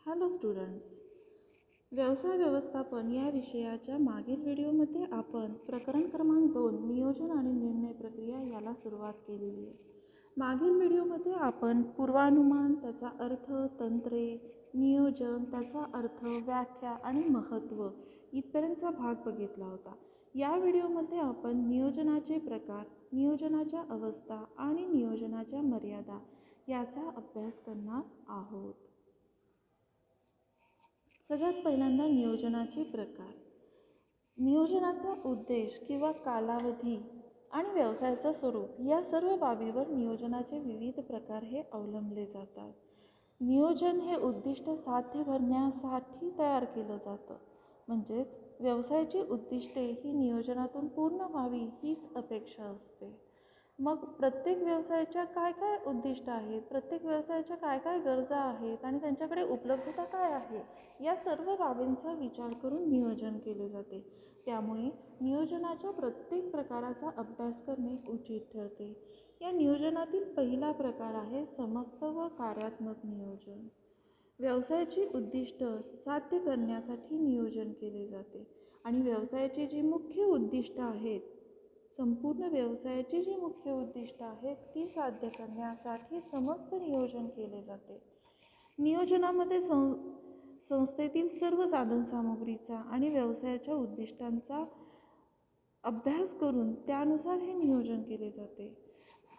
Hello students, व्यवसाय व्यवस्थापन या विषयाच्या मागील व्हिडिओमध्ये आपण प्रकरण क्रमांक 2 नियोजन आणि निर्णय प्रक्रिया याला सुरुवात केलेली आहे. मागील व्हिडिओमध्ये आपण पूर्वानुमान, त्याचा अर्थ, तंत्रे, नियोजन, त्याचा अर्थ, व्याख्या आणि महत्त्व इथपर्यंतचा भाग बघितला होता. या व्हिडिओमध्ये आपण नियोजनाचे प्रकार, नियोजनाच्या अवस्था आणि नियोजनाच्या मर्यादा याचा अभ्यास करणार आहोत. सगळ्यात पहिल्यांदा नियोजनाचे प्रकार. नियोजनाचा उद्देश किंवा कालावधी आणि व्यवसायाचं स्वरूप या सर्व बाबीवर नियोजनाचे विविध प्रकार हे अवलंबले जातात. नियोजन हे उद्दिष्ट साध्य करण्यासाठी तयार केलं जातं. म्हणजेच व्यवसायाची उद्दिष्टे ही नियोजनातून पूर्ण व्हावी हीच अपेक्षा असते. मग प्रत्येक व्यवसायाच्या काय काय उद्दिष्ट आहेत, प्रत्येक व्यवसायाच्या काय काय गरजा आहेत आणि त्यांच्याकडे उपलब्धता काय आहे, या सर्व बाबींचा विचार करून नियोजन केले जाते. त्यामुळे नियोजनाच्या प्रत्येक प्रकाराचा अभ्यास करणे उचित ठरते. या नियोजनातील पहिला प्रकार आहे समस्त व कार्यात्मक नियोजन. व्यवसायाची उद्दिष्ट साध्य करण्यासाठी नियोजन केले जाते आणि व्यवसायाची जी मुख्य उद्दिष्ट आहेत, संपूर्ण व्यवसायाची जी मुख्य उद्दिष्ट आहेत ती साध्य करण्यासाठी समस्त नियोजन केले जाते. नियोजनामध्ये संस्थेतील सर्व साधनसामुग्रीचा आणि व्यवसायाच्या उद्दिष्टांचा अभ्यास करून त्यानुसार हे नियोजन केले जाते.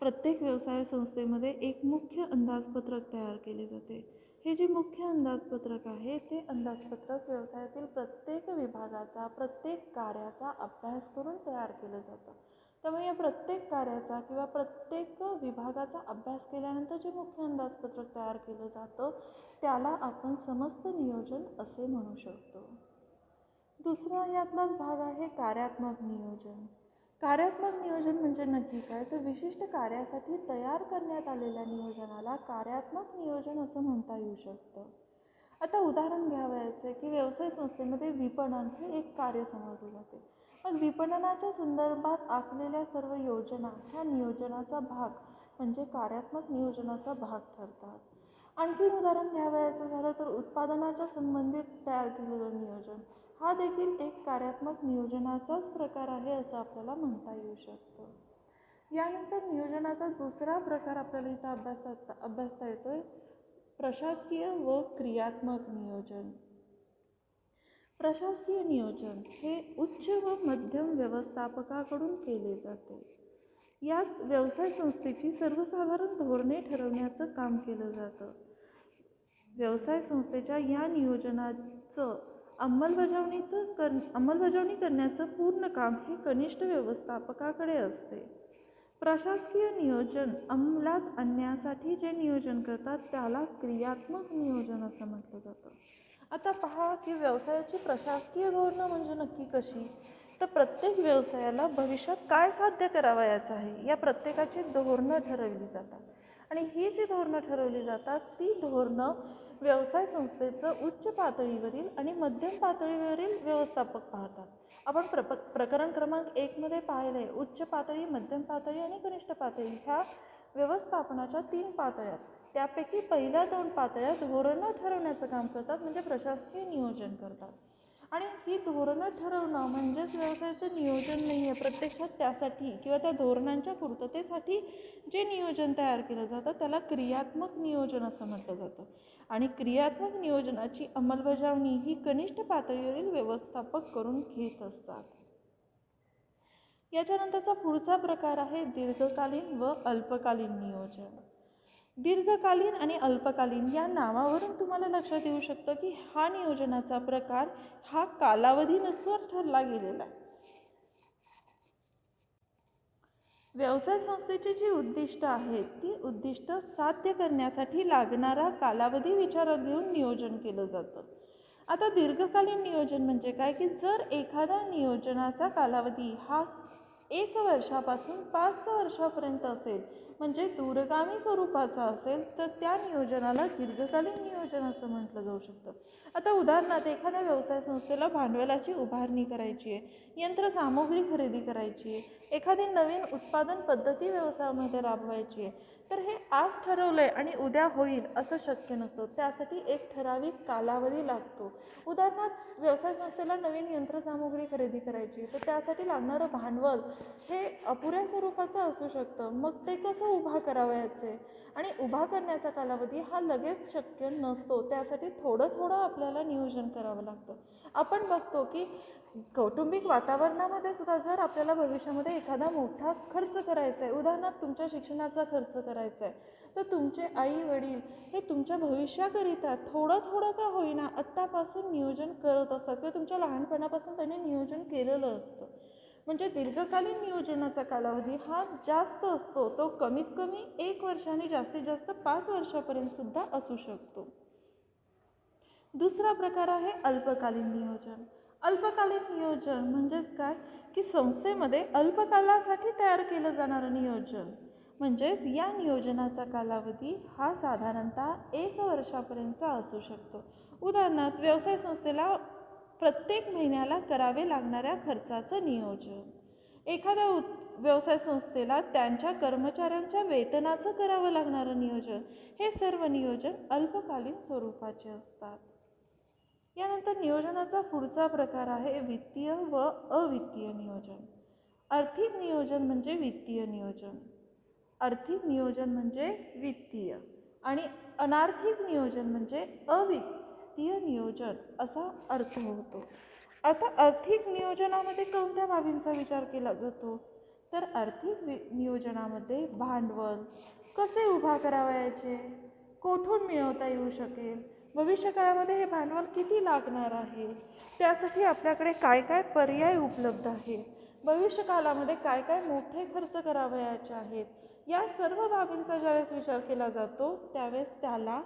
प्रत्येक व्यवसाय संस्थेमध्ये एक मुख्य अंदाजपत्रक तयार केले जाते. हे जे मुख्य अंदाजपत्रक आहे ते अंदाजपत्रक व्यवसायातील प्रत्येक विभागाचा, प्रत्येक कार्याचा अभ्यास करून तयार केलं जातं. त्यामुळे या प्रत्येक कार्याचा किंवा प्रत्येक विभागाचा अभ्यास केल्यानंतर जे मुख्य अंदाजपत्रक तयार केलं जातं त्याला आपण समस्त नियोजन असे म्हणू शकतो. दुसरा यातलाच भाग आहे कार्यात्मक नियोजन. कार्यात्मक नियोजन म्हणजे नक्की काय, तर विशिष्ट कार्यासाठी तयार करण्यात आलेल्या नियोजनाला कार्यात्मक नियोजन असं म्हणता येऊ शकतं. आता उदाहरण घ्यावयाचे की व्यवसाय संस्थेमध्ये विपणन हे एक कार्य समजले जाते. मग विपणनाच्या संदर्भात आखलेल्या सर्व योजना ह्या नियोजनाचा भाग म्हणजे कार्यात्मक नियोजनाचा भाग ठरतात. आणखी उदाहरण घ्यावयाचं झालं तर उत्पादनाच्या संबंधित तयार केलेलं नियोजन हा देखील एक कार्यात्मक नियोजनाचाच प्रकार आहे असं आपल्याला म्हणता येऊ शकतं. यानंतर नियोजनाचा दुसरा प्रकार आपल्याला इथं अभ्यासता येतोय, प्रशासकीय व क्रियात्मक नियोजन. प्रशासकीय नियोजन हे उच्च व मध्यम व्यवस्थापकाकडून केले जाते. यात व्यवसाय संस्थेची सर्वसाधारण धोरणे ठरवण्याचं काम केलं जातं. व्यवसाय संस्थेच्या या नियोजनाचं अंमलबजावणी करण्याचं पूर्ण काम हे कनिष्ठ व्यवस्थापकाकडे असते. प्रशासकीय नियोजन अंमलात आणण्यासाठी जे नियोजन करतात त्याला क्रियात्मक नियोजन असं म्हटलं जातं. आता पहा की व्यवसायाची प्रशासकीय धोरणं म्हणजे नक्की कशी, तर प्रत्येक व्यवसायाला भविष्यात काय साध्य करावयाचं आहे या प्रत्येकाची धोरणं ठरवली जातात आणि ही जी धोरणं ठरवली जातात ती धोरणं व्यवसाय संस्थेचं उच्च पातळीवरील आणि मध्यम पातळीवरील व्यवस्थापक पाहतात. आपण प्रकरण क्रमांक 1 मध्ये पाहिले उच्च पातळी, मध्यम पातळी आणि कनिष्ठ पातळी ह्या व्यवस्थापनाच्या 3 पातळ्या. त्यापैकी पहिल्या 2 पातळ्या धोरणं ठरवण्याचं काम करतात म्हणजे प्रशासकीय नियोजन करतात. आणि ही धोरणं ठरवणं म्हणजेच व्यवसायाचं नियोजन नाही आहे. प्रत्यक्षात त्यासाठी किंवा त्या धोरणांच्या पूर्ततेसाठी जे नियोजन तयार केलं जातं त्याला क्रियात्मक नियोजन असं म्हटलं जातं. आणि क्रियात्मक नियोजनाची अंमलबजावणी ही कनिष्ठ पातळीवरील व्यवस्थापक करून घेत असतात. याच्यानंतरचा पुढचा प्रकार आहे दीर्घकालीन व अल्पकालीन नियोजन. दीर्घकालीन आणि अल्पकालीन या नावावरून तुम्हाला लक्षात येऊ शकतं की हा नियोजनाचा प्रकार हा कालावधीनुसार ठरला गेलेला आहे. व्यवसाय संस्थेची जी उद्दिष्ट आहेत ती उद्दिष्ट साध्य करण्यासाठी लागणारा कालावधी विचारात घेऊन नियोजन केलं जातं. आता दीर्घकालीन नियोजन म्हणजे काय की जर एखाद्या नियोजनाचा कालावधी हा 1 वर्षापासून 5 वर्षापर्यंत असेल म्हणजे दूरगामी स्वरूपाचा असेल तर त्या नियोजनाला दीर्घकालीन नियोजन असं म्हटलं जाऊ शकतं. आता उदाहरणार्थ एखाद्या व्यवसाय संस्थेला भांडवलाची उभारणी करायची आहे, यंत्रसामुग्री खरेदी करायची आहे, एखादी नवीन उत्पादन पद्धती व्यवसायामध्ये राबवायची आहे, तर हे आज ठरवलं आहे आणि उद्या होईल असं शक्य नसतं. त्यासाठी एक ठराविक कालावधी लागतो. उदाहरणार्थ व्यवसाय संस्थेला नवीन यंत्रसामुग्री खरेदी करायची, तर त्यासाठी लागणारं भांडवल हे अपुऱ्या स्वरूपाचं असू शकतं. मग ते कसं उभा करावयाचे आणि उभा करण्याचा कालावधी हा लगेच शक्य नसतो. त्यासाठी थोडं थोडं आपल्याला नियोजन करावं लागतं. आपण बघतो की कौटुंबिक वातावरणामध्ये सुद्धा जर आपल्याला भविष्यामध्ये एखादा मोठा खर्च करायचा आहे, उदाहरणार्थ तुमच्या शिक्षणाचा खर्च करायचा आहे, तर तुमचे आई वडील हे तुमच्या भविष्याकरिता थोडं थोडं का होईना आत्तापासून नियोजन करत असतात किंवा तुमच्या लहानपणापासून त्यांनी नियोजन केलेलं असतं. म्हणजे दीर्घकालीन नियोजनाचा कालावधी हा जास्त असतो. तो कमीत कमी 1 वर्ष आणि जास्तीत जास्त 5 वर्षापर्यंत सुद्धा असू शकतो. दुसरा प्रकार आहे अल्पकालीन नियोजन. अल्पकालीन नियोजन म्हणजेच काय की संस्थेमध्ये अल्पकालासाठी तयार केलं जाणारं नियोजन. म्हणजेच या नियोजनाचा कालावधी हा साधारणतः 1 वर्षापर्यंतचा असू शकतो. उदाहरणार्थ व्यवसाय संस्थेला प्रत्येक महिन्याला करावे लागणाऱ्या खर्चाचं नियोजन. एखाद्या व्यवसाय संस्थेला त्यांच्या कर्मचाऱ्यांच्या वेतनाचं करावं लागणारं नियोजन. हे सर्व नियोजन अल्पकालीन स्वरूपाचे असतात. यानंतर नियोजनाचा पुढचा प्रकार आहे वित्तीय व अवित्तीय नियोजन. आर्थिक नियोजन म्हणजे वित्तीय नियोजन, आर्थिक नियोजन म्हणजे वित्तीय आणि अनार्थिक नियोजन म्हणजे अवित्तीय नियोजन असा अर्थ होतो. आता आर्थिक नियोजनामध्ये कोणत्या बाबींचा विचार केला जातो? तर आर्थिक नियोजनामध्ये भांडवल कसे उभा करावयाचे, कोठून मिळवता येऊ शकेल, भविष्यकाळामध्ये हे भांडवल किती लागणार आहे, त्यासाठी आपल्याकडे काय काय पर्याय उपलब्ध आहेत, भविष्यकाळामध्ये काय काय मोठे खर्च करावयाचे आहेत, या सर्व बाबींचा ज्यावेळेस विचार केला जातो त्यावेळेस त्याला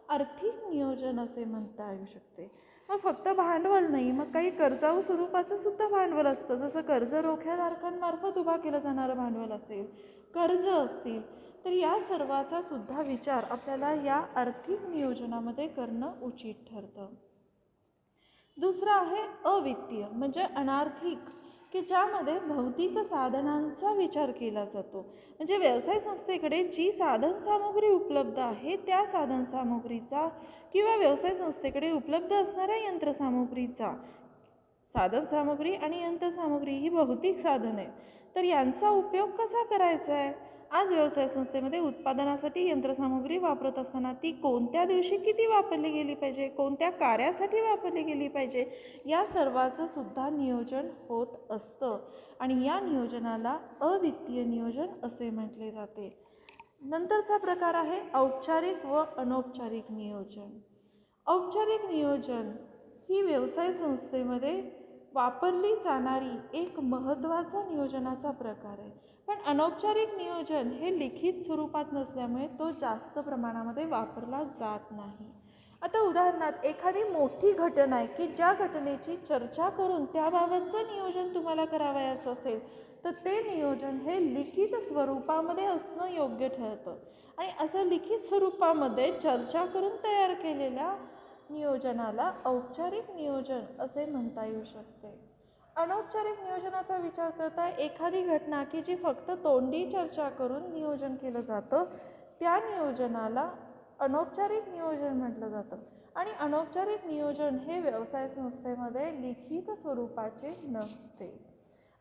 आर्थिक नियोजन असे म्हणता येऊ शकते. मग फक्त भांडवल नाही, मग काही कर्जाऊ स्वरूपाचं सुद्धा भांडवल असतं. जसं कर्ज रोख्याधारकांमार्फत उभा केलं जाणारं भांडवल असेल, कर्ज असतील, तर या सर्वाचा सुद्धा विचार आपल्याला या आर्थिक नियोजनामध्ये करणं उचित ठरतं. दुसरं आहे अवित्तीय म्हणजे अनार्थिक, की ज्यामध्ये भौतिक साधनांचा विचार केला जातो. म्हणजे व्यवसाय संस्थेकडे जी साधनसामुग्री उपलब्ध आहे त्या साधनसामुग्रीचा किंवा व्यवसाय संस्थेकडे उपलब्ध असणाऱ्या यंत्रसामुग्रीचा, साधनसामुग्री आणि यंत्रसामुग्री ही भौतिक साधन आहेत, तर यांचा उपयोग कसा करायचा आहे. आज व्यवसाय संस्थेमध्ये उत्पादनासाठी यंत्रसामुग्री वापरत असताना ती कोणत्या दिवशी किती वापरली गेली पाहिजे, कोणत्या कार्यासाठी वापरली गेली पाहिजे, या सर्वाचं सुद्धा नियोजन होत असतं आणि या नियोजनाला अवित्तीय नियोजन असे म्हटले जाते. नंतरचा प्रकार आहे औपचारिक व अनौपचारिक नियोजन. औपचारिक नियोजन ही व्यवसाय संस्थेमध्ये वापरली जाणारी एक महत्त्वाचा नियोजनाचा प्रकार आहे. पण अनौपचारिक नियोजन हे लिखित स्वरूपात नसल्यामुळे तो जास्त प्रमाणामध्ये वापरला जात नाही. आता उदाहरणार्थ एखादी मोठी घटना आहे की ज्या घटनेची चर्चा करून त्याबाबतचं नियोजन तुम्हाला करावयाचं असेल, तर ते नियोजन हे लिखित स्वरूपामध्ये असणं योग्य ठरतं आणि असं लिखित स्वरूपामध्ये चर्चा करून तयार केलेल्या नियोजनाला औपचारिक नियोजन असे म्हणता येऊ शकते. अनौपचारिक नियोजनाचा विचार करता एखादी घटना की जी फक्त तोंडी चर्चा करून नियोजन केलं जातं त्या नियोजनाला अनौपचारिक नियोजन म्हटलं जातं आणि अनौपचारिक नियोजन हे व्यवसाय संस्थेमध्ये लिखित स्वरूपाचे नसते.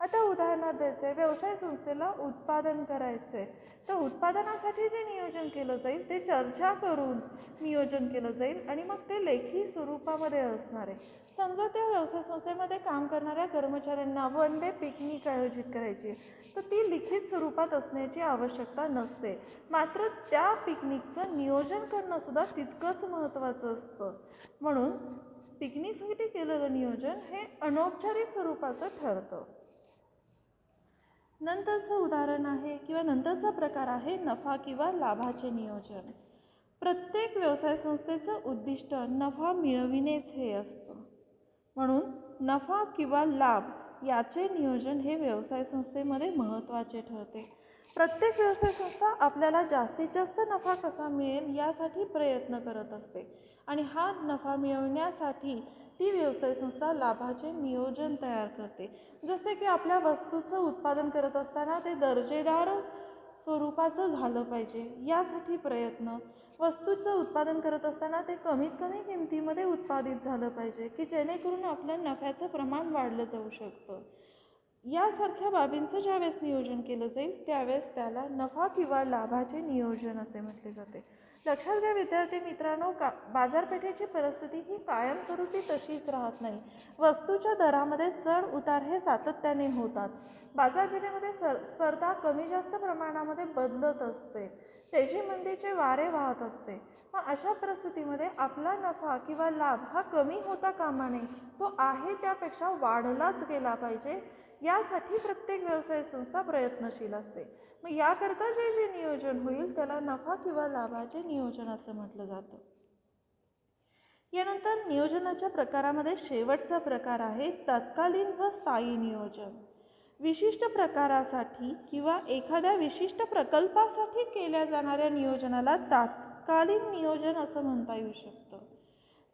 आता उदाहरणार्थ द्यायचं, व्यवसाय संस्थेला उत्पादन करायचं आहे, तर उत्पादनासाठी जे नियोजन केलं जाईल ते चर्चा करून नियोजन केलं जाईल आणि मग ते लेखी स्वरूपामध्ये असणार आहे. समजा त्या व्यवसाय संस्थेमध्ये काम करणाऱ्या कर्मचाऱ्यांना वन डे पिकनिक आयोजित करायची, तर ती लिखित स्वरूपात असण्याची आवश्यकता नसते. मात्र त्या पिकनिकचं नियोजन करणं सुद्धा तितकंच महत्त्वाचं असतं. म्हणून पिकनिकसाठी केलेलं नियोजन हे अनौपचारिक स्वरूपाचं ठरतं. नंतरचं उदाहरण आहे किंवा नंतरचा प्रकार आहे नफा किंवा लाभाचे नियोजन. प्रत्येक व्यवसाय संस्थेचं उद्दिष्ट नफा मिळविणेच हे असतं. म्हणून नफा किंवा लाभ याचे नियोजन हे व्यवसाय संस्थेमध्ये महत्त्वाचे ठरते. प्रत्येक व्यवसाय संस्था आपल्याला जास्तीत जास्त नफा कसा मिळेल यासाठी प्रयत्न करत असते आणि हा नफा मिळवण्यासाठी ती व्यवसाय संस्था लाभाचे नियोजन तयार करते. जसे की आपल्या वस्तूचं उत्पादन करत असताना ते दर्जेदार स्वरूपाचं झालं पाहिजे यासाठी प्रयत्न. वस्तूचं उत्पादन करत असताना ते कमीत कमी किमतीमध्ये उत्पादित झालं पाहिजे की जेणेकरून आपल्या नफ्याचं प्रमाण वाढलं जाऊ शकतं. यासारख्या बाबींचं ज्यावेळेस नियोजन केलं जाईल त्यावेळेस त्याला नफा किंवा लाभाचे नियोजन असे म्हटले जाते. लक्षात घ्या विद्यार्थी मित्रांनो, बाजारपेठेची परिस्थिती ही कायमस्वरूपी तशीच राहत नाही. वस्तूच्या दरामध्ये चढ उतार हे सातत्याने होतात. बाजारपेठेमध्ये स्पर्धा कमी जास्त प्रमाणामध्ये बदलत असते. तेजीमंदीचे वारे वाहत असते. मग अशा परिस्थितीमध्ये आपला नफा किंवा लाभ हा कमी होता कामा नये, तो आहे त्यापेक्षा वाढलाच गेला पाहिजे. यासाठी प्रत्येक व्यवसाय संस्था प्रयत्नशील असते. मग याकरता जे जे नियोजन होईल त्याला नफा किंवा लाभाचे नियोजन असं म्हटलं जातं. यानंतर नियोजनाच्या प्रकारामध्ये शेवटचा प्रकार आहे तत्कालीन व स्थायी नियोजन. विशिष्ट प्रकारासाठी किंवा एखाद्या विशिष्ट प्रकल्पासाठी केल्या जाणाऱ्या नियोजनाला तत्कालीन नियोजन असं म्हणता येऊ शकतं.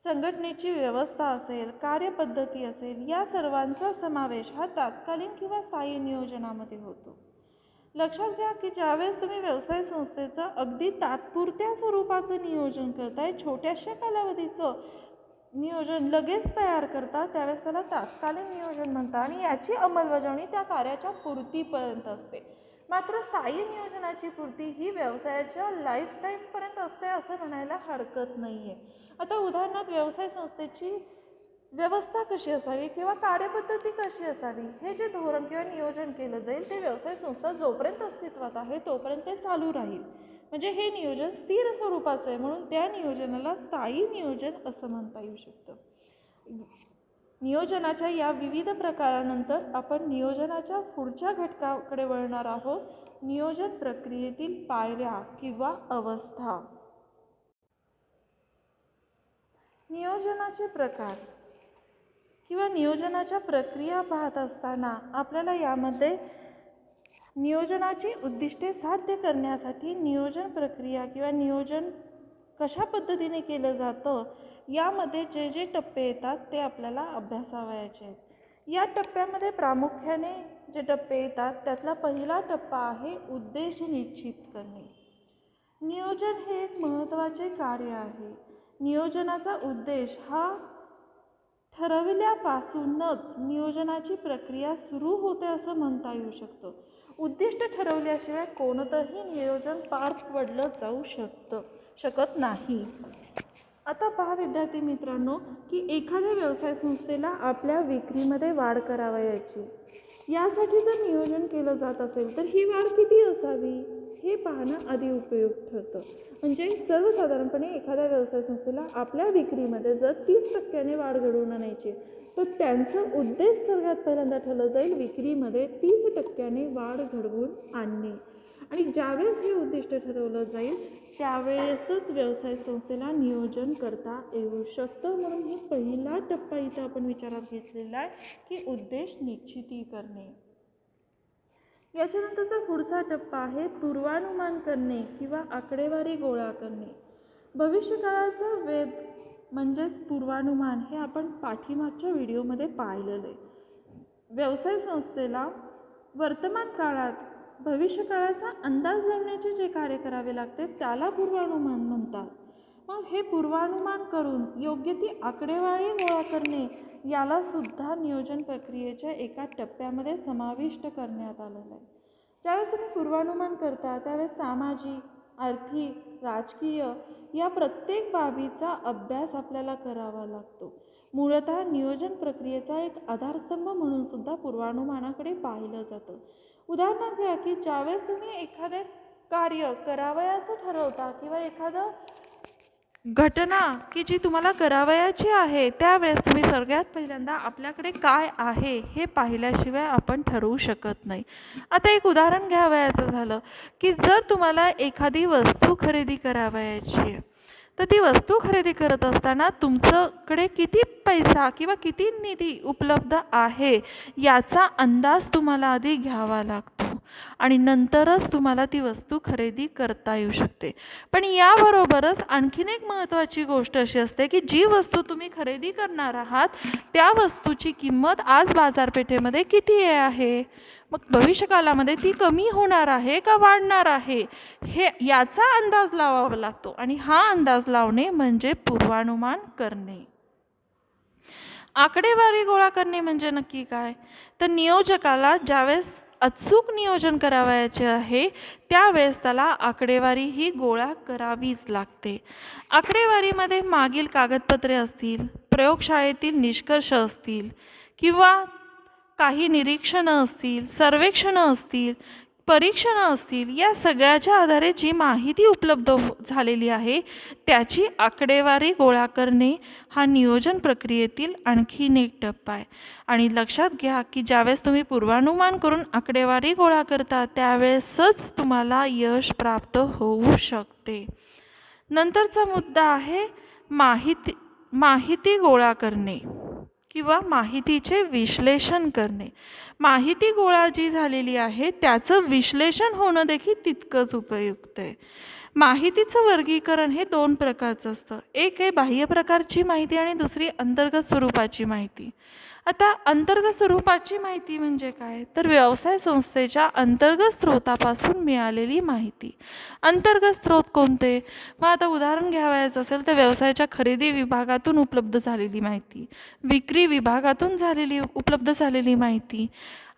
संघटनेची व्यवस्था असेल, कार्यपद्धती असेल, या सर्वांचा समावेश हा तत्कालीन किंवा स्थायी नियोजनामध्ये होतो. लक्षात घ्या की ज्यावेळेस तुम्ही व्यवसाय संस्थेचं अगदी तात्पुरत्या स्वरूपाचं नियोजन करताय, छोट्याशा कालावधीचं नियोजन लगेच तयार करता, त्यावेळेस त्याला तात्कालीन नियोजन म्हणतात आणि याची अंमलबजावणी त्या कार्याच्या पूर्तीपर्यंत असते. मात्र स्थायी नियोजनाची पूर्ती ही व्यवसायाच्या लाईफ टाईमपर्यंत असते असं म्हणायला हरकत नाही आहे. आता उदाहरणार्थ व्यवसाय संस्थेची व्यवस्था कशी असावी किंवा कार्यपद्धती कशी असावी हे जे धोरण किंवा नियोजन केलं जाईल ते व्यवसाय संस्था जोपर्यंत अस्तित्वात आहे तोपर्यंत ते चालू राहील. म्हणजे हे नियोजन स्थिर स्वरूपाचं आहे, म्हणून त्या नियोजनाला स्थायी नियोजन असं म्हणता येऊ शकतं. नियोजनाच्या या विविध प्रकारानंतर आपण नियोजनाच्या पुढच्या घटकाकडे वळणार आहोत, नियोजन प्रक्रियेतील पायऱ्या किंवा अवस्था. नियोजनाचे प्रकार किंवा नियोजनाच्या प्रक्रिया पाहत असताना आपल्याला यामध्ये नियोजनाची उद्दिष्टे साध्य करण्यासाठी नियोजन प्रक्रिया किंवा नियोजन कशा पद्धतीने केलं जातं यामध्ये जे जे टप्पे येतात ते आपल्याला अभ्यासावयाचे आहेत. या टप्प्यामध्ये प्रामुख्याने जे टप्पे येतात त्यातला पहिला टप्पा आहे उद्देश निश्चित करणे. नियोजन हे एक महत्त्वाचे कार्य आहे. नियोजनाचा उद्देश हा ठरवल्यापासूनच नियोजनाची प्रक्रिया सुरू होते असं म्हणता येऊ शकतं. उद्दिष्ट ठरवल्याशिवाय कोणतंही नियोजन पार पडलं जाऊ शकत नाही. आता पहा विद्यार्थी मित्रांनो की एखाद्या व्यवसाय संस्थेला आपल्या विक्रीमध्ये वाढ करावयाची, यासाठी जर नियोजन केलं जात असेल तर ही वाढ किती असावी हे पाहणं आधी उपयुक्त ठरतं. म्हणजे सर्वसाधारणपणे एखाद्या व्यवसाय संस्थेला आपल्या विक्रीमध्ये जर 30% वाढ घडवून आणायची तर त्यांचं उद्देश सगळ्यात पहिल्यांदा ठरलं जाईल विक्रीमध्ये 30% वाढ घडवून आणणे. आणि ज्यावेळेस हे उद्दिष्ट ठरवलं जाईल त्यावेळेसच व्यवसाय संस्थेला नियोजन करता येऊ शकतं. म्हणून ही पहिला टप्पा इथं आपण विचारात घेतलेला आहे की उद्देश निश्चिती करणे. याच्यानंतरचा पुढचा टप्पा आहे पूर्वानुमान करणे किंवा आकडेवारी गोळा करणे. भविष्यकाळाचा वेध म्हणजेच पूर्वानुमान हे आपण पाठीमागच्या व्हिडिओमध्ये पाहिलेलं आहे. व्यवसाय संस्थेला वर्तमान काळात भविष्यकाळाचा अंदाज लावण्याचे जे कार्य करावे लागते त्याला पूर्वानुमान म्हणतात. मग हे पूर्वानुमान करून योग्य ती आकडेवारी गोळा करणे याला सुद्धा नियोजन प्रक्रियेच्या एका टप्प्यामध्ये समाविष्ट करण्यात आलेलं आहे. ज्यावेळेस तुम्ही पूर्वानुमान करता त्यावेळेस सामाजिक, आर्थिक, राजकीय या प्रत्येक बाबीचा अभ्यास आपल्याला करावा लागतो. मूळतः नियोजन प्रक्रियेचा एक आधारस्तंभ म्हणून सुद्धा पूर्वानुमानाकडे पाहिलं जातं. उदाहरणार्थ घ्या की ज्यावेळेस तुम्ही एखादे कार्य करावयाचं ठरवता किंवा एखादं घटना की जी तुम्हाला करावयाची आहे त्यावेळेस तुम्ही सगळ्यात पहिल्यांदा आपल्याकडे काय आहे हे पाहिल्याशिवाय आपण ठरवू शकत नाही. आता एक उदाहरण घ्यावयाचं झालं की जर तुम्हाला एखादी वस्तू खरेदी करावयाची आहे तर ती वस्तू खरेदी करत असताना तुमच्याकडे किती पैसा किंवा किती निधी उपलब्ध आहे याचा अंदाज तुम्हाला आधी घ्यावा लागतो. आणि नंतरच तुम्हाला ती वस्तू खरेदी करता येऊ शकते. पण याबरोबरच आणखीन एक महत्त्वाची गोष्ट अशी असते की जी वस्तू तुम्ही खरेदी करणार आहात त्या वस्तूची किंमत आज बाजारपेठेमध्ये किती आहे, मग भविष्यकालामध्ये ती कमी होणार आहे का वाढणार आहे, हे याचा अंदाज लावावा लागतो. आणि हा अंदाज लावणे म्हणजे पूर्वानुमान करणे. आकडेवारी गोळा करणे म्हणजे नक्की काय, तर नियोजकाला ज्यावेळेस अचूक नियोजन करावयाचे आहे त्यावेळेस त्याला आकडेवारी ही गोळा करावीच लागते. आकडेवारीमध्ये मागील कागदपत्रे असतील, प्रयोगशाळेतील निष्कर्ष असतील किंवा काही निरीक्षणं असतील, सर्वेक्षणं असतील, परीक्षणं असतील, या सगळ्याच्या आधारे जी माहिती उपलब्ध झालेली आहे त्याची आकडेवारी गोळा करणे हा नियोजन प्रक्रियेतील आणखीन एक टप्पा आहे. आणि लक्षात घ्या की ज्यावेळेस तुम्ही पूर्वानुमान करून आकडेवारी गोळा करता त्यावेळेसच तुम्हाला यश प्राप्त होऊ शकते. नंतरचा मुद्दा आहे माहिती गोळा करणे किंवा माहितीचे विश्लेषण करणे. माहिती गोळा जी झालेली आहे त्याचं विश्लेषण होणं देखील तितकंच उपयुक्त आहे. माहितीचं वर्गीकरण हे 2 प्रकारचं असतं. एक आहे बाह्य प्रकारची माहिती आणि दुसरी अंतर्गत स्वरूपाची माहिती. आता अंतर्गत स्वरूपाची माहिती म्हणजे काय, तर व्यवसाय संस्थेच्या अंतर्गत स्रोतापासून मिळालेली माहिती. अंतर्गत स्रोत कोणते, मग आता उदाहरण घ्यावयाचं असेल तर व्यवसायाच्या खरेदी विभागातून उपलब्ध झालेली माहिती, विक्री विभागातून उपलब्ध झालेली माहिती.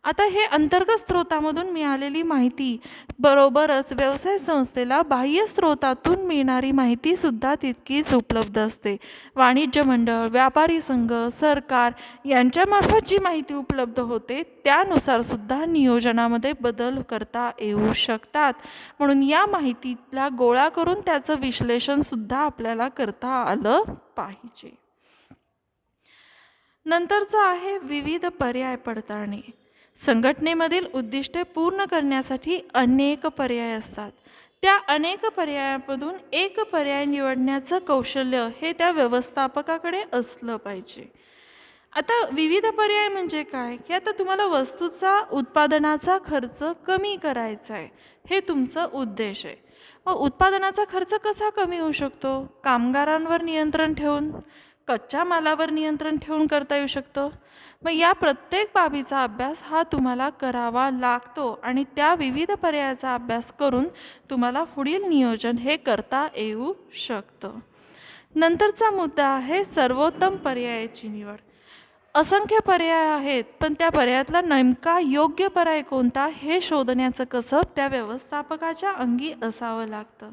आता हे अंतर्गत स्रोतामधून मिळालेली माहिती बरोबरच व्यवसाय संस्थेला बाह्य स्रोतातून मिळणारी माहितीसुद्धा तितकीच उपलब्ध असते. वाणिज्य मंडळ, व्यापारी संघ, सरकार यांच्यामार्फत जी माहिती उपलब्ध होते त्यानुसार सुद्धा नियोजनामध्ये बदल करता येऊ शकतात. म्हणून या माहितीला गोळा करून त्याचं विश्लेषणसुद्धा आपल्याला करता आलं पाहिजे. नंतरचं आहे विविध पर्याय पडताळणे. संघटनेमधील उद्दिष्टे पूर्ण करण्यासाठी अनेक पर्याय असतात. त्या अनेक पर्यायांमधून एक पर्याय निवडण्याचं कौशल्य हे त्या व्यवस्थापकाकडे असलं पाहिजे. आता विविध पर्याय म्हणजे काय, की आता तुम्हाला वस्तूचा उत्पादनाचा खर्च कमी करायचा आहे, हे तुमचं उद्देश आहे. मग उत्पादनाचा खर्च कसा कमी होऊ शकतो, कामगारांवर नियंत्रण ठेवून, कच्च्या मालावर नियंत्रण ठेवून करता येऊ शकतं. मग या प्रत्येक बाबीचा अभ्यास हा तुम्हाला करावा लागतो आणि त्या विविध पर्यायाचा अभ्यास करून तुम्हाला पुढील नियोजन हे करता येऊ शकतं. नंतरचा मुद्दा आहे सर्वोत्तम पर्यायाची निवड. असंख्य पर्याय आहेत पण त्या पर्यायातला नेमका योग्य पर्याय कोणता हे शोधण्याचं कसब त्या व्यवस्थापकाच्या अंगी असावं लागतं.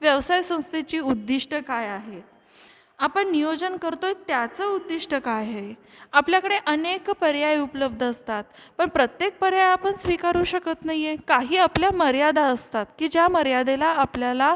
व्यवसाय संस्थेची उद्दिष्ट काय आहेत, आपण नियोजन करतोय त्याचं उद्दिष्ट काय आहे. आपल्याकडे अनेक पर्याय उपलब्ध असतात पण प्रत्येक पर्याय आपण स्वीकारू शकत नाही आहे. काही आपल्या मर्यादा असतात की ज्या मर्यादेला आपल्याला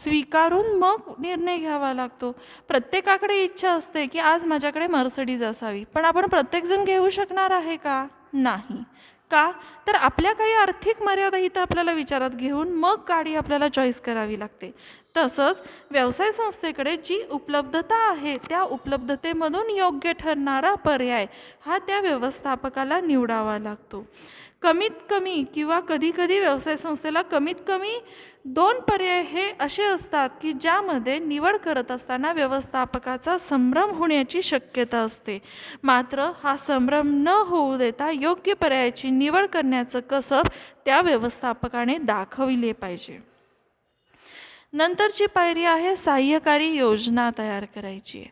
स्वीकारून मग निर्णय घ्यावा लागतो. प्रत्येकाकडे इच्छा असते की आज माझ्याकडे मर्सिडीज असावी, पण आपण प्रत्येकजण घेऊ शकणार आहे का, नाही. का, तर आपल्या काही आर्थिक मर्यादा इथं आपल्याला विचारात घेऊन मग गाडी आपल्याला चॉईस करावी लागते. तसंच व्यवसाय संस्थेकडे जी उपलब्धता आहे त्या उपलब्धतेमधून योग्य ठरणारा पर्याय हा त्या व्यवस्थापकाला निवडावा लागतो. कमीत कमी किंवा कधीकधी व्यवसाय संस्थेला कमीत कमी 2 पर्याय हे असे असतात की ज्यामध्ये निवड करत असताना व्यवस्थापकाचा संभ्रम होण्याची शक्यता असते. मात्र हा संभ्रम न होऊ देता योग्य पर्यायाची निवड करण्याचं कसब त्या व्यवस्थापकाने दाखविले पाहिजे. नंतरची पायरी आहे सहाय्यकारी योजना तयार करायची आहे.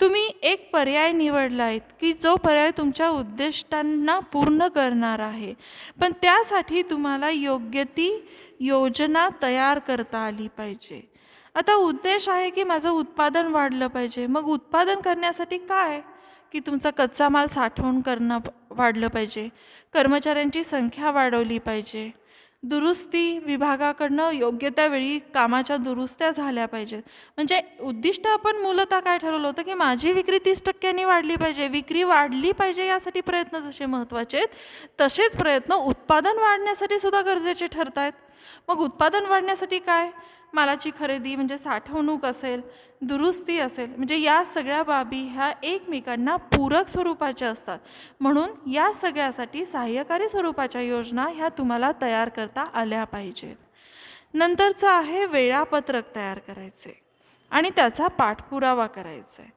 तुम्ही एक पर्याय निवडला आहे की जो पर्याय तुमच्या उद्दिष्टांना पूर्ण करणार आहे, पण त्यासाठी तुम्हाला योग्य ती योजना तयार करता आली पाहिजे. आता उद्देश आहे की माझं उत्पादन वाढलं पाहिजे. मग उत्पादन करण्यासाठी काय, की तुमचा कच्चा माल साठवून करणं वाढलं पाहिजे, कर्मचाऱ्यांची संख्या वाढवली पाहिजे, दुरुस्ती विभागाकडनं योग्य त्या वेळी कामाच्या दुरुस्त्या झाल्या पाहिजेत. म्हणजे उद्दिष्ट आपण मूलतः काय ठरवलं होतं की माझी विक्री 30% वाढली पाहिजे. विक्री वाढली पाहिजे यासाठी प्रयत्न जसे महत्त्वाचे आहेत तसेच प्रयत्न उत्पादन वाढण्यासाठी सुद्धा गरजेचे ठरत आहेत. मग उत्पादन वाढण्यासाठी काय? मालाची खरेदी म्हणजे साठवणूक असेल, दुरुस्ती असेल, म्हणजे या सगळ्या बाबी ह्या एकमेकांना पूरक स्वरूपाच्या असतात. म्हणून या सगळ्यासाठी सहाय्यकारी स्वरूपाच्या योजना ह्या तुम्हाला तयार करता आल्या पाहिजेत. नंतरचं आहे वेळापत्रक तयार करायचे आणि त्याचा पाठपुरावा करायचा आहे.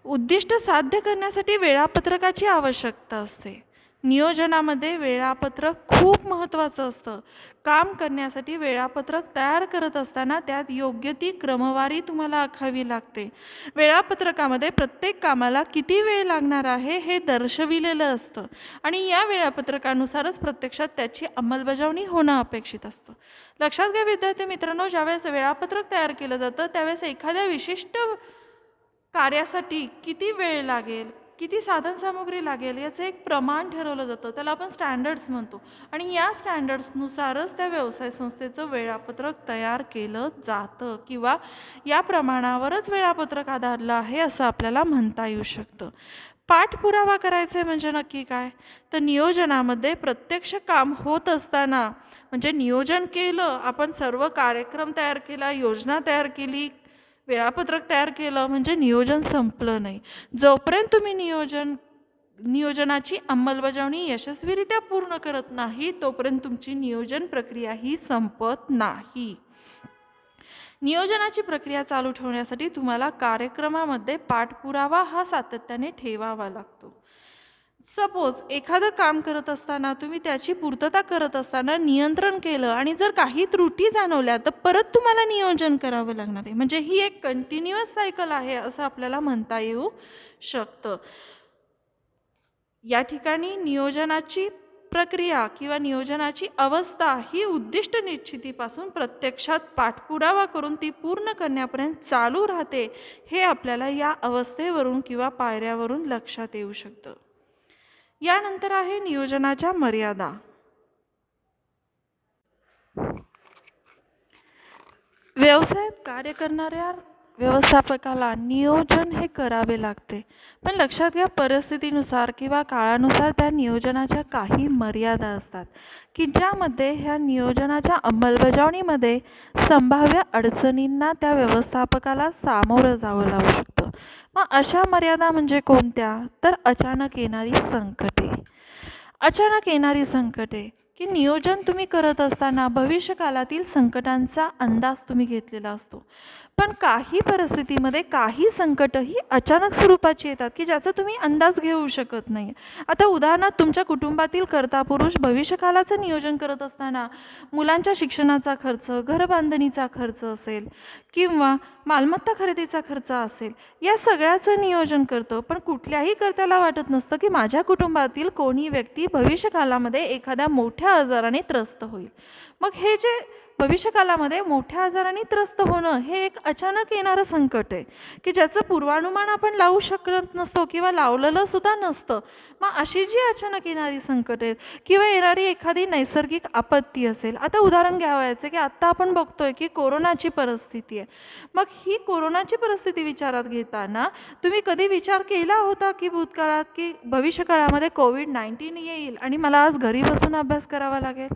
उद्दिष्ट साध्य करण्यासाठी वेळापत्रकाची आवश्यकता असते. नियोजनामध्ये वेळापत्रक खूप महत्त्वाचं असतं. काम करण्यासाठी वेळापत्रक तयार करत असताना त्यात योग्य ती क्रमवारी तुम्हाला आखावी लागते. वेळापत्रकामध्ये प्रत्येक कामाला किती वेळ लागणार आहे हे दर्शविलेलं असतं आणि या वेळापत्रकानुसारच प्रत्यक्षात त्याची अंमलबजावणी होणं अपेक्षित असतं. लक्षात घ्या विद्यार्थी मित्रांनो, ज्यावेळेस वेळापत्रक तयार केलं जातं त्यावेळेस एखाद्या विशिष्ट कार्यासाठी किती वेळ लागेल, किती साधनसामुग्री लागेल याचं एक प्रमाण ठरवलं जातं. त्याला आपण स्टँडर्ड्स म्हणतो आणि या स्टँडर्ड्सनुसारच त्या व्यवसाय संस्थेचं वेळापत्रक तयार केलं जातं किंवा या प्रमाणावरच वेळापत्रक आधारलं आहे असं आपल्याला म्हणता येऊ शकतं. पाठपुरावा करायचं आहे म्हणजे नक्की काय? तर नियोजनामध्ये प्रत्यक्ष काम होत असताना म्हणजे नियोजन केलं, आपण सर्व कार्यक्रम तयार केला, योजना तयार केली, वेळापत्रक तयार केलं म्हणजे नियोजन संपलं नाही. जोपर्यंत तुम्ही नियोजनाची अंमलबजावणी यशस्वीरित्या पूर्ण करत नाही तोपर्यंत तुमची नियोजन प्रक्रिया ही संपत नाही. नियोजनाची प्रक्रिया चालू ठेवण्यासाठी तुम्हाला कार्यक्रमामध्ये पाठपुरावा हा सातत्याने ठेवावा लागतो. सपोज एखादं काम करत असताना तुम्ही त्याची पूर्तता करत असताना नियंत्रण केलं आणि जर काही त्रुटी जाणवल्या तर परत तुम्हाला नियोजन करावं लागणार आहे. म्हणजे ही एक कंटिन्युअस सायकल आहे असं आपल्याला म्हणता येऊ शकतं. या ठिकाणी नियोजनाची प्रक्रिया किंवा नियोजनाची अवस्था ही उद्दिष्ट निश्चितीपासून प्रत्यक्षात पाठपुरावा करून ती पूर्ण करण्यापर्यंत चालू राहते हे आपल्याला या अवस्थेवरून किंवा पायऱ्यावरून लक्षात येऊ शकतं. यानंतर आहे नियोजनाच्या मर्यादा. व्यवसायात कार्य करणाऱ्या व्यवस्थापकाला नियोजन हे करावे लागते, पण लक्षात घ्या परिस्थितीनुसार किंवा काळानुसार त्या नियोजनाच्या काही मर्यादा असतात की ज्यामध्ये ह्या नियोजनाच्या अंमलबजावणीमध्ये संभाव्य अडचणींना त्या व्यवस्थापकाला सामोरं जावं लागू शकतं. मग अशा मर्यादा म्हणजे कोणत्या? तर अचानक येणारी संकटे. अचानक येणारी संकटे की नियोजन तुम्ही करत असताना भविष्यकालातील संकटांचा अंदाज तुम्ही घेतलेला असतो, पण काही परिस्थितीमध्ये काही संकटं ही अचानक स्वरूपाची येतात की ज्याचा तुम्ही अंदाज घेऊ शकत नाही. आता उदाहरणार्थ तुमच्या कुटुंबातील कर्ता पुरुष भविष्यकालाचं नियोजन करत असताना मुलांच्या शिक्षणाचा खर्च, घरबांधणीचा खर्च असेल किंवा मालमत्ता खरेदीचा खर्च असेल, या सगळ्याचं नियोजन करतो, पण कुठल्याही कर्त्याला वाटत नसतं की माझ्या कुटुंबातील कोणी व्यक्ती भविष्यकालामध्ये एखाद्या मोठ्या आजाराने त्रस्त होईल. मग हे जे भविष्यकालामध्ये मोठ्या आजाराने त्रस्त होणं हे एक अचानक येणारं संकट आहे की ज्याचं पूर्वानुमान आपण लावू शकत नसतो किंवा लावलेलं सुद्धा नसतं. मग अशी जी अचानक येणारी संकट आहेत किंवा येणारी एखादी नैसर्गिक आपत्ती असेल. आता उदाहरण घ्यावायचं की आत्ता आपण बघतोय की कोरोनाची परिस्थिती आहे. मग ही कोरोनाची परिस्थिती विचारात घेताना तुम्ही कधी विचार केला होता की भूतकाळात की भविष्यकाळामध्ये कोविड-19 येईल आणि मला आज घरी बसून अभ्यास करावा लागेल,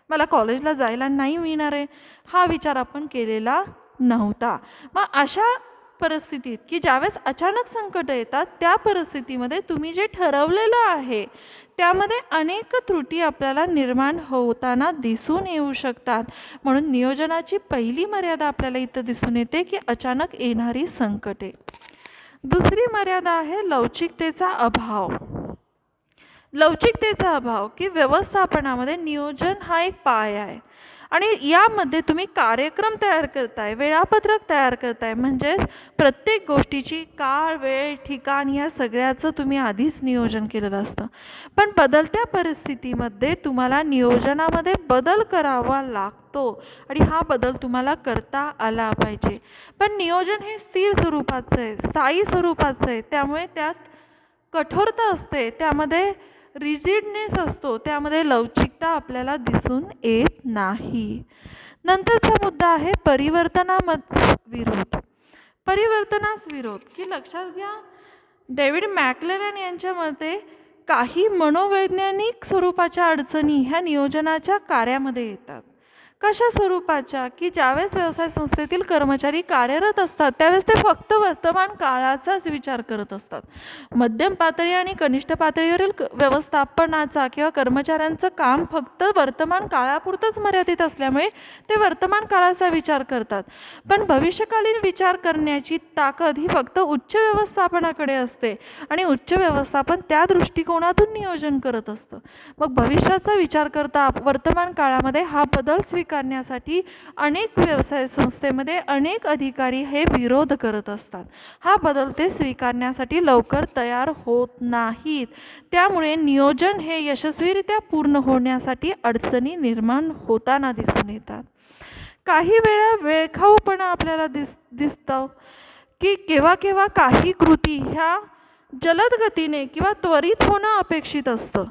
मला कॉलेजला जायला नाही मिळणार आहे, हा विचार आपण केलेला नव्हता. मग अशा परिस्थितीत की ज्यावेळेस अचानक संकट येतात त्या परिस्थितीमध्ये तुम्ही जे ठरवलेलं आहे त्यामध्ये अनेक त्रुटी आपल्याला निर्माण होताना दिसून येऊ शकतात. म्हणून नियोजनाची पहिली मर्यादा आपल्याला इथं दिसून येते की अचानक येणारी संकटे. दुसरी मर्यादा आहे लवचिकतेचा अभाव. लवचिकतेचा अभाव की व्यवस्थापनामध्ये नियोजन हा एक पाया आहे आणि यामध्ये तुम्ही कार्यक्रम तयार करताय, वेळापत्रक तयार करताय, म्हणजेच प्रत्येक गोष्टीची काळ, वेळ, ठिकाण या सगळ्याचं तुम्ही आधीच नियोजन केलेलं असतं. पण बदलत्या परिस्थितीमध्ये तुम्हाला नियोजनामध्ये बदल करावा लागतो आणि हा बदल तुम्हाला करता आला पाहिजे. पण नियोजन हे स्थिर स्वरूपाचं आहे, स्थायी स्वरूपाचं आहे, त्यामुळे त्यात कठोरता असते, त्यामध्ये रिजिडनेस असतो, त्यामध्ये लवचिकता आपल्याला दिसून येत नाही. नंतरचा मुद्दा आहे विरोध. परिवर्तनास विरोध की लक्षात घ्या डेव्हिड मॅक्लेलॅन यांच्या मते काही मनोवैज्ञानिक स्वरूपाच्या अडचणी ह्या नियोजनाच्या कार्यामध्ये येतात कशा स्वरूपाच्या, की ज्यावेळेस व्यवसाय संस्थेतील कर्मचारी कार्यरत असतात त्यावेळेस ते फक्त वर्तमान काळाचाच विचार करत असतात. मध्यम पातळी आणि कनिष्ठ पातळीवरील व्यवस्थापनाचा किंवा कर्मचाऱ्यांचं काम फक्त वर्तमान काळापुरतंच मर्यादित असल्यामुळे ते वर्तमान काळाचा विचार करतात. पण भविष्यकालीन विचार करण्याची ताकद ही फक्त उच्च व्यवस्थापनाकडे असते आणि उच्च व्यवस्थापन त्या दृष्टिकोनातून नियोजन करत असतं. मग भविष्याचा विचार करता वर्तमान काळामध्ये हा बदल स्वीकारण्यासाठी अनेक व्यवसाय संस्थेमध्ये अनेक अधिकारी हे विरोध करत असतात. हा बदल ते स्वीकारण्यासाठी लवकर तयार होत नाहीत. त्यामुळे नियोजन हे यशस्वीरित्या पूर्ण होण्यासाठी अडचणी निर्माण होताना दिसून येतात. काही वेळा वेळखाऊपणा आपल्याला दिसतं की केव्हा केव्हा काही कृती ह्या जलद गतीने किंवा त्वरित होणं अपेक्षित असतं.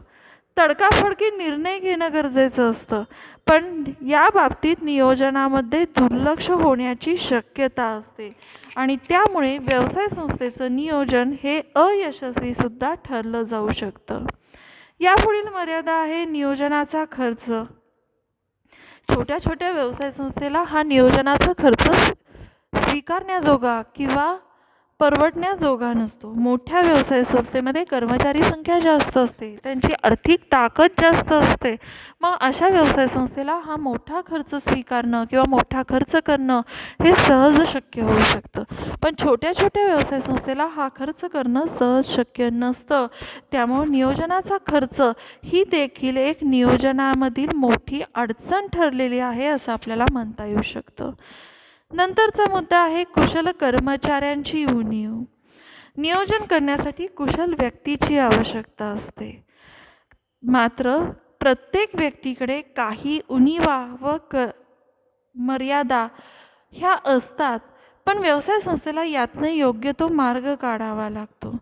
तडकाफडकी निर्णय घेणं गरजेचं असतं. पण या बाबतीत नियोजनामध्ये दुर्लक्ष होण्याची शक्यता असते आणि त्यामुळे व्यवसाय संस्थेचं नियोजन हे अयशस्वीसुद्धा ठरलं जाऊ शकतं. यापुढील मर्यादा आहे नियोजनाचा खर्च. छोट्या छोट्या व्यवसाय संस्थेला हा नियोजनाचा खर्च स्वीकारण्याजोगा किंवा परवडण्याजोगा नसतो. मोठ्या व्यवसाय संस्थेमध्ये कर्मचारी संख्या जास्त असते, त्यांची आर्थिक ताकद जास्त असते. मग अशा व्यवसाय संस्थेला हा मोठा खर्च स्वीकारणं किंवा मोठा खर्च करणं हे सहज शक्य होऊ शकतं. पण छोट्या छोट्या व्यवसाय संस्थेला हा खर्च करणं सहज शक्य नसतं. त्यामुळे नियोजनाचा खर्च ही देखील एक नियोजनामधील मोठी अडचण ठरलेली आहे असं आपल्याला म्हणता येऊ शकतं. नंतरचा मुद्दा आहे कुशल कर्मचाऱ्यांची उणीव. नियोजन करण्यासाठी कुशल व्यक्तीची आवश्यकता असते. मात्र प्रत्येक व्यक्तीकडे काही उणीवा व मर्यादा ह्या असतात. पण व्यवसाय संस्थेला यातनं योग्य तो मार्ग काढावा लागतो.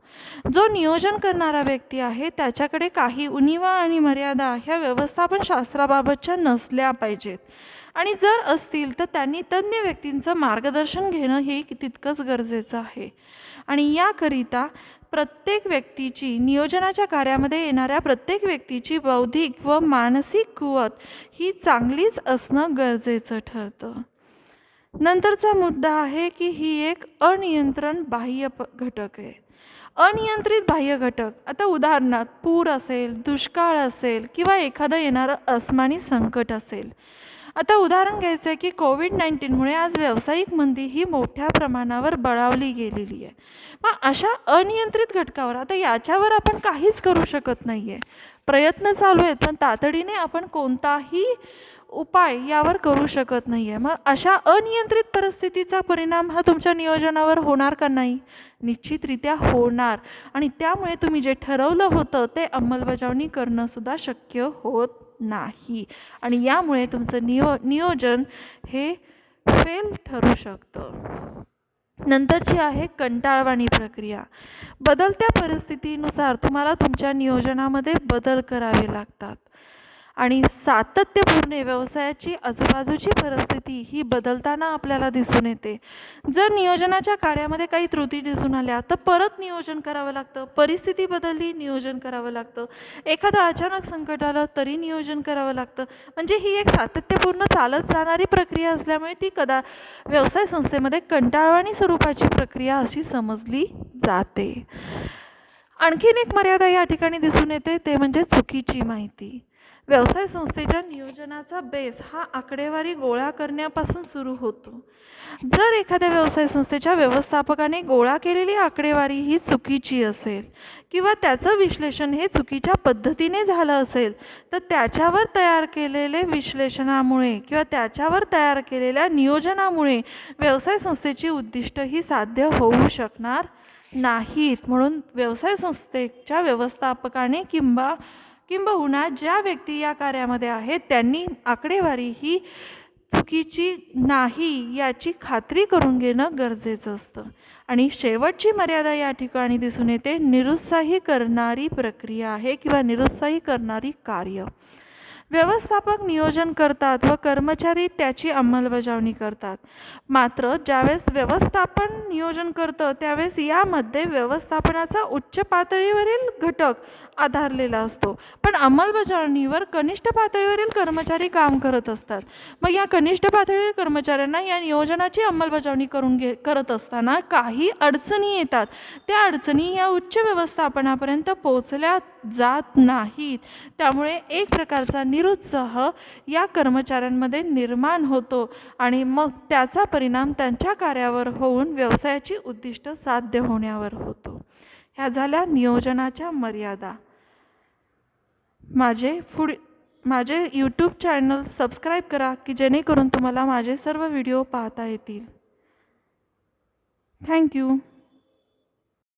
जो नियोजन करणारा व्यक्ती आहे त्याच्याकडे काही उणीवा आणि मर्यादा ह्या व्यवस्थापन शास्त्राबाबतच्या नसल्या पाहिजेत आणि जर असतील तर त्यांनी तज्ज्ञ व्यक्तींचं मार्गदर्शन घेणं हे तितकंच गरजेचं आहे. आणि याकरिता प्रत्येक व्यक्तीची नियोजनाच्या कार्यामध्ये येणाऱ्या प्रत्येक व्यक्तीची बौद्धिक व मानसिक कुवत ही चांगलीच असणं गरजेचं ठरतं. नंतरचा मुद्दा आहे की ही एक अनियंत्रण बाह्य घटक आहे. अनियंत्रित बाह्य घटक, आता उदाहरणार्थ पूर असेल, दुष्काळ असेल किंवा एखादं येणारं अस्मानी संकट असेल. आता उदाहरण घ्यायचं आहे की कोविड-19मुळे आज व्यावसायिक मंदी ही मोठ्या प्रमाणावर बळावली गेलेली आहे. मग अशा अनियंत्रित घटकावर आता याच्यावर आपण काहीच करू शकत नाही आहे. प्रयत्न चालू आहेत पण तातडीने आपण कोणताही उपाय यावर करू शकत नाही आहे. मग अशा अनियंत्रित परिस्थितीचा परिणाम हा तुमच्या नियोजनावर होणार का नाही? निश्चितरित्या होणार आणि त्यामुळे तुम्ही जे ठरवलं होतं ते अंमलबजावणी करणंसुद्धा शक्य होत नाही आणि यामुळे तुमचं नियोजन हे फेल ठरू शकतं. नंतरची आहे कंटाळवाणी प्रक्रिया. बदलत्या परिस्थितीनुसार तुम्हाला तुमच्या नियोजनामध्ये बदल करावे लागतात आणि सातत्यपूर्ण व्यवसायाची आजूबाजूची परिस्थिती ही बदलताना आपल्याला दिसून येते. जर नियोजनाच्या कार्यामध्ये काही त्रुटी दिसून आल्या तर परत नियोजन करावं लागतं. परिस्थिती बदलली, नियोजन करावं लागतं. एखादं अचानक संकट आलं तरी नियोजन करावं लागतं. म्हणजे ही एक सातत्यपूर्ण चालत जाणारी प्रक्रिया असल्यामुळे ती व्यवसाय संस्थेमध्ये कंटाळवाणी स्वरूपाची प्रक्रिया अशी समजली जाते. आणखीन एक मर्यादा या ठिकाणी दिसून येते ते म्हणजे चुकीची माहिती. व्यवसाय संस्थेच्या नियोजनाचा बेस हा आकडेवारी गोळा करण्यापासून सुरू होतो. जर एखाद्या व्यवसाय संस्थेच्या व्यवस्थापकाने गोळा केलेली आकडेवारी ही चुकीची असेल किंवा त्याचं विश्लेषण हे चुकीच्या पद्धतीने झालं असेल तर त्याच्यावर तयार केलेले विश्लेषणामुळे किंवा त्याच्यावर तयार केलेल्या नियोजनामुळे व्यवसाय संस्थेची उद्दिष्ट ही साध्य होऊ शकणार नाहीत. म्हणून व्यवसाय संस्थेच्या व्यवस्थापकाने किंबहुना ज्या व्यक्ती या कार्यामध्ये आहेत त्यांनी आकडेवारी ही चुकीची नाही याची खात्री करून घेणं गरजेचं असतं. आणि शेवटची मर्यादा या ठिकाणी दिसून येते निरुत्साही करणारी प्रक्रिया आहे किंवा निरुत्साही करणारी कार्य. व्यवस्थापक नियोजन करतात व कर्मचारी त्याची अंमलबजावणी करतात. मात्र ज्यावेळेस व्यवस्थापन नियोजन करतं त्यावेळेस यामध्ये व्यवस्थापनाचा उच्च पातळीवरील घटक आधारलेला असतो, पण अंमलबजावणीवर कनिष्ठ पातळीवरील कर्मचारी काम करत असतात. मग या कनिष्ठ पातळीवरील कर्मचाऱ्यांना या नियोजनाची अंमलबजावणी करत असताना काही अडचणी येतात. त्या अडचणी या उच्च व्यवस्थापनापर्यंत पोहोचल्या जात नाहीत. त्यामुळे एक प्रकारचा निरुत्साह या कर्मचाऱ्यांमध्ये निर्माण होतो आणि मग त्याचा परिणाम त्यांच्या कार्यावर होऊन व्यवसायाची उद्दिष्ट साध्य होण्यावर होतो. ह्या झाल्या नियोजनाच्या मर्यादा. माझे यूट्यूब चॅनल सबस्क्राईब करा की जेणेकरून तुम्हाला माझे सर्व व्हिडिओ पाहता येतील. थँक्यू.